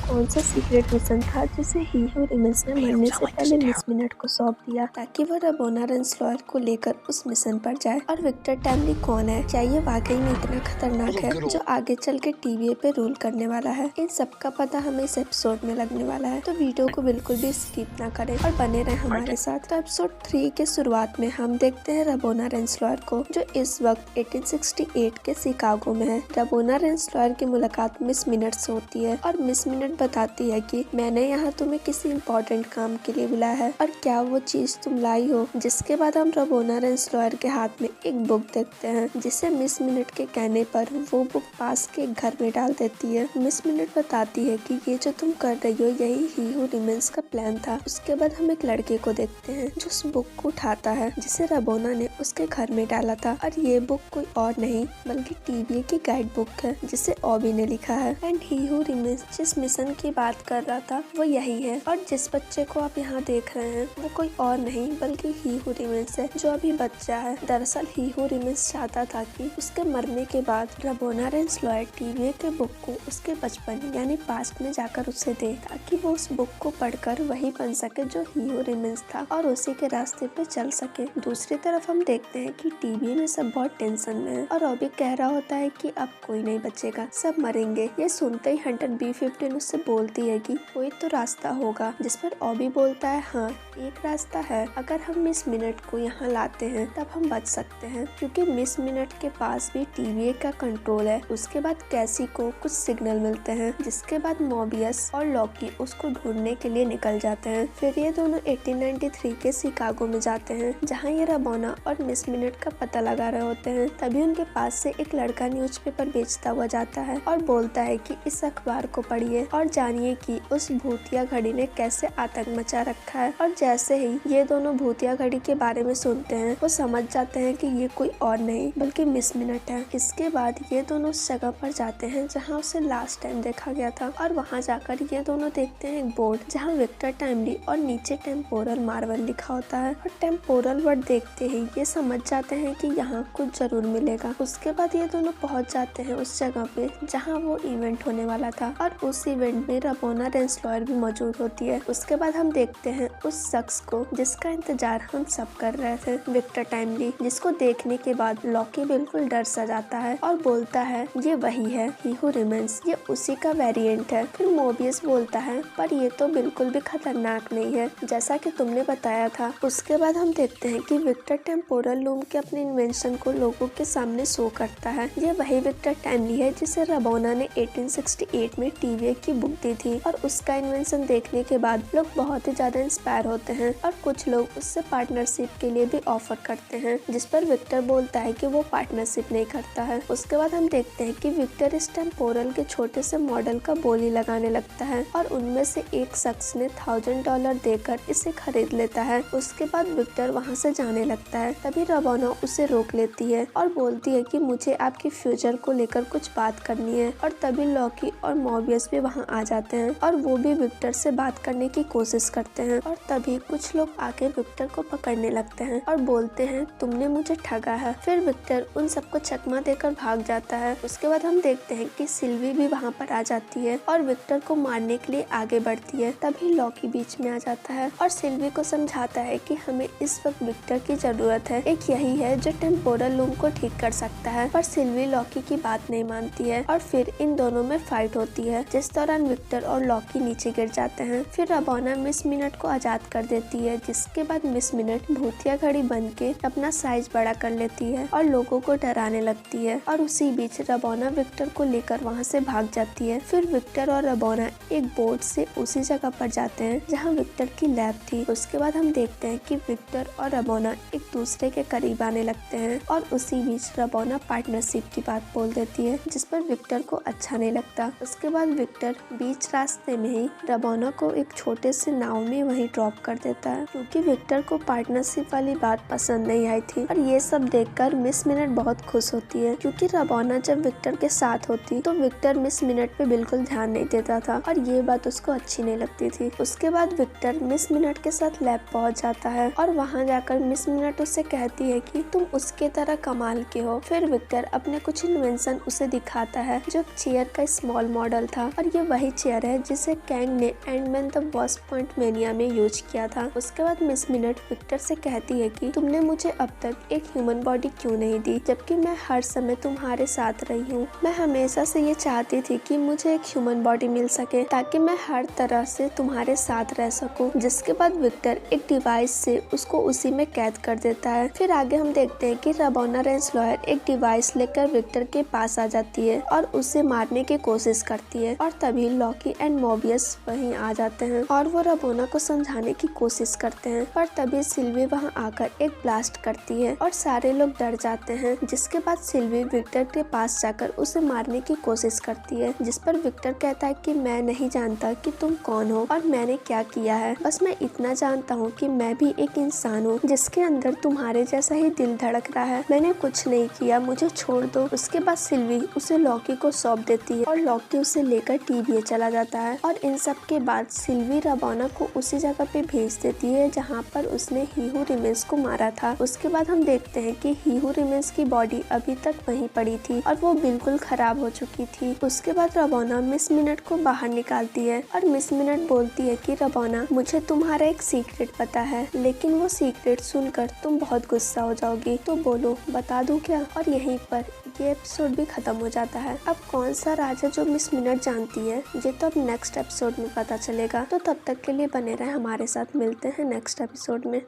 कौन सा secret mission था जिसे हीरो रिमेंस ने मरने से पहले मिस मिनट को सौंप दिया ताकि वह रबोना रेंसलॉयर को लेकर उस मिशन पर जाए। और विक्टर टैमली कौन है? क्या ये वाकई में इतना खतरनाक है जो आगे चल के टीवी पे रूल करने वाला है? इन सब का पता हमें इस एपिसोड में लगने वाला है, तो वीडियो को बिल्कुल भी स्किप ना करें और बने रहे हमारे साथ। तो एपिसोड 3 के शुरुआत में हम देखते हैं रबोना रेंसलॉयर को, जो इस वक्त 1868 के शिकागो में है। रबोना रेंसलॉयर की मुलाकात मिस मिनट से होती है और मिस मिनट बताती है कि मैंने यहाँ तुम्हें किसी इम्पोर्टेंट काम के लिए बुलाया है और क्या वो चीज तुम लाई हो। जिसके बाद हम रबोना रेंसलॉयर के हाथ में एक बुक देखते हैं जिसे मिस मिनट के कहने पर वो बुक पास के घर में डाल देती है। मिस मिनट बताती है कि ये जो तुम कर रही हो यही हीरो रिमेंस का प्लान था। उसके बाद हम एक लड़के को देखते हैं जो उस बुक को उठाता है जिसे रबोना ने उसके घर में डाला था और ये बुक कोई और नहीं बल्कि टीवीए की गाइड बुक है जिसे ऑबी ने लिखा है। एंड हीरो रिमेंस जिस मिशन की बात कर रहा था वो यही है और जिस बच्चे को आप यहाँ देख रहे हैं वो कोई और नहीं बल्कि हीरो रिमेंस है जो अभी बच्चा है। दरअसल हीरो रिमेंस चाहता था कि उसके मरने के बाद रबोना रेंसलॉयर टीवीए के बुक को उसके बचपन यानी पास्ट में जाकर उसे दे ताकि वो उस बुक को पढ़कर वही बन सके जो हीरो रिमेंस था और उसी के रास्ते पे चल सके। दूसरी तरफ हम देखते हैं कि टीवी में सब बहुत टेंशन में है और ऑबी कह रहा होता है कि अब कोई नहीं बचेगा, सब मरेंगे। ये सुनते ही हंटर B-15 उससे बोलती है कि कोई तो रास्ता होगा, जिस पर ऑबी बोलता है हाँ एक रास्ता है, अगर हम मिस मिनट को यहाँ लाते हैं तब हम बच सकते हैं क्योंकि मिस मिनट के पास भी टीवीए का कंट्रोल है। उसके बाद कैसी को कुछ सिग्नल मिलते हैं जिसके बाद मोबियस और लॉकी उसको ढूंढने के लिए निकल जाते हैं। फिर ये दोनों 1893 के शिकागो में जाते हैं जहाँ ये रबोना और मिस मिनट का पता लगा रहे होते हैं। तभी उनके पास से एक लड़का न्यूज़पेपर बेचता हुआ जाता है और बोलता है कि इस अखबार को पढ़िए और जानिए कि उस भूतिया घड़ी ने कैसे आतंक मचा रखा है। और जैसे ही ये दोनों भूतिया घड़ी के बारे में सुनते हैं वो समझ जाते हैं कि ये कोई और नहीं बल्कि मिस मिनट है। इसके बाद ये दोनों उस जगह पर जाते हैं जहाँ उसे लास्ट टाइम देखा गया था और वहाँ जाकर ये दोनों देखते हैं एक बोर्ड जहाँ विक्टर टाइमली और नीचे टेम्पोरल मार्वल लिखा होता है। और टेम्पोरल वर्ड देखते ही ये समझ जाते हैं कि यहाँ कुछ जरूर मिलेगा। उसके बाद ये दोनों पहुँच जाते हैं उस जगह पे जहाँ वो इवेंट होने वाला था और उस इवेंट में रबोना रेंसलॉयर भी मौजूद होती है। उसके बाद हम देखते हैं उस शख्स को जिसका इंतजार हम सब कर रहे थे, विक्टर टाइमली, जिसको देखने के बाद लॉकी बिल्कुल डर सा जाता है और बोलता है ये वही है हीरो रिमेंस, ये उसी का वेरिएंट है। फिर मोबियस बोलता है पर ये तो बिल्कुल भी खतरनाक नहीं है जैसा कि तुमने बताया था। उसके बाद हम देखते हैं कि विक्टर टेम्पोरल लूम के अपने इन्वेंशन को लोगों के सामने शो करता है। ये वही विक्टर टाइमली है जिसे रबोना ने 1868 में टीवीए की बुक दी थी और उसका इन्वेंशन देखने के बाद लोग बहुत ही ज्यादा इंस्पायर होते हैं और कुछ लोग उससे पार्टनरशिप के लिए भी ऑफर करते हैं, जिस पर विक्टर बोलता है कि वो पार्टनरशिप नहीं करता है। उसके बाद हम देखते हैं कि विक्टर इस टेम्पोरल के छोटे से मॉडल का बोली लगाने लगता है और उनमें से एक शख्स ने $1000 देकर इसे खरीद लेता है। उसके बाद विक्टर वहाँ से जाने लगता है। तभी रबोना उसे रोक लेती है और बोलती है कि मुझे आपकी फ्यूचर को लेकर कुछ बात करनी है। और तभी लॉकी और मोबियस भी वहाँ आ जाते हैं और वो भी विक्टर से बात करने की कोशिश करते हैं। और तभी कुछ लोग आके विक्टर को पकड़ने लगते हैं और बोलते हैं तुमने मुझे ठगा है। फिर विक्टर उन सबको चकमा देकर भाग जाता है। उसके बाद हम देखते हैं कि सिल्वी भी वहाँ पर आ जाती है और विक्टर को मारने के लिए आगे बढ़ती है। तभी लॉकी बीच में आ जाता है और सिल्वी को समझाता है कि हमें इस वक्त विक्टर की जरूरत है, एक यही है जो टेम्पोरल लूम को ठीक कर सकता है। पर सिल्वी लॉकी की बात नहीं मानती है और फिर इन दोनों में फाइट होती है जिस दौरान विक्टर और लॉकी नीचे गिर जाते हैं। फिर रबोना मिस मिनट को आजाद कर देती है, जिसके बाद मिस मिनट भूतिया घड़ी बन के अपना साइज बड़ा कर लेती है और लोगों को डराने लगती है। और उसी बीच रबोना विक्टर को लेकर वहाँ से भाग जाती है। फिर विक्टर और रबोना एक बोट से उसी जगह पर जाते हैं जहाँ विक्टर की लैब थी। उसके बाद हम देखते हैं कि विक्टर और रबोना एक दूसरे के करीब आने लगते हैं और उसी बीच रबोना पार्टनरशिप की बात बोल देती है जिस पर विक्टर को अच्छा नहीं लगता। उसके बाद विक्टर बीच रास्ते में ही रबोना को एक छोटे से नाव में वहीं ड्रॉप कर देता है क्योंकि विक्टर को पार्टनरशिप वाली बात पसंद नहीं आई थी। और ये सब देखकर मिस मिनट बहुत खुश होती है क्योंकि रबोना जब विक्टर के साथ होती तो विक्टर मिस मिनट पे बिल्कुल ध्यान नहीं देता था और ये बात उसको अच्छी नहीं लगती थी। उसके बाद विक्टर मिस मिनट के साथ लैब पहुंच जाता है और वहां जाकर मिस मिनट उससे कहती है कि तुम उसके तरह कमाल के हो। फिर विक्टर अपने कुछ इन्वेंशन उसे दिखाता है जो चेयर का स्मॉल मॉडल था और ये वही चेयर है जिसे कैंग ने एंडमैन द वास्प क्वांटमेनिया में यूज किया था। उसके बाद मिस मिनट विक्टर से कहती है कि तुमने मुझे अब तक एक ह्यूमन बॉडी क्यों नहीं दी, जबकि मैं हर समय तुम्हारे साथ रही हूँ। मैं हमेशा से ये चाहती थी कि मुझे एक ह्यूमन बॉडी मिल सके ताकि मैं हर तरह से तुम्हारे साथ रह सकूं। जिसके बाद विक्टर एक डिवाइस से उसको उसी में कैद कर देता है। फिर आगे हम देखते हैं कि राबोना रेंसलॉयर एक डिवाइस लेकर विक्टर के पास आ जाती है और उसे मारने की कोशिश करती है और तभी लॉकी एंड मोबियस वहीं आ जाते हैं और वो राबोना को समझाने की कोशिश करते हैं, पर तभी सिल्वी वहां आकर एक ब्लास्ट करती है और सारे लोग डर जाते हैं। जिसके बाद सिल्वी विक्टर के पास जाकर उसे मारने की कोशिश करती है, जिस पर विक्टर कहता है कि मैं नहीं जानता कि तुम कौन हो और मैंने क्या किया है, बस मैं इतना जानता हूँ कि मैं भी एक इंसान हूँ जिसके अंदर तुम्हारे जैसा ही दिल धड़क रहा है। मैंने कुछ नहीं किया, मुझे छोड़ दो। उसके बाद सिल्वी उसे लॉकी को सौंप देती है और लॉकी उसे लेकर टीवीए चला जाता है और इन सब के बाद सिल्वी राबोना को उसी जगह पे भेज देती है जहाँ पर उसने ही हू रिमेन्स को मारा था। उसके बाद हम देखते हैं कि ही हू रिमेन्स की बॉडी अभी तक वहीं पड़ी थी और वो बिल्कुल खराब हो चुकी थी। उसके बाद राबोना मिस मिनट को बाहर निकालती है और मिस मिनट बोलती है कि राबोना, मुझे तुम्हारा एक सीक्रेट पता है, लेकिन वो सीक्रेट सुनकर तुम बहुत गुस्सा हो जाओगी, तो बोलो बता दूं क्या। और यहीं पर ये एपिसोड भी खत्म हो जाता है। अब कौन सा राज है जो मिस मिनट जानती है, ये तो अब नेक्स्ट एपिसोड में पता चलेगा। तो तब तक के लिए बने रहे हमारे साथ, मिलते हैं नेक्स्ट एपिसोड में।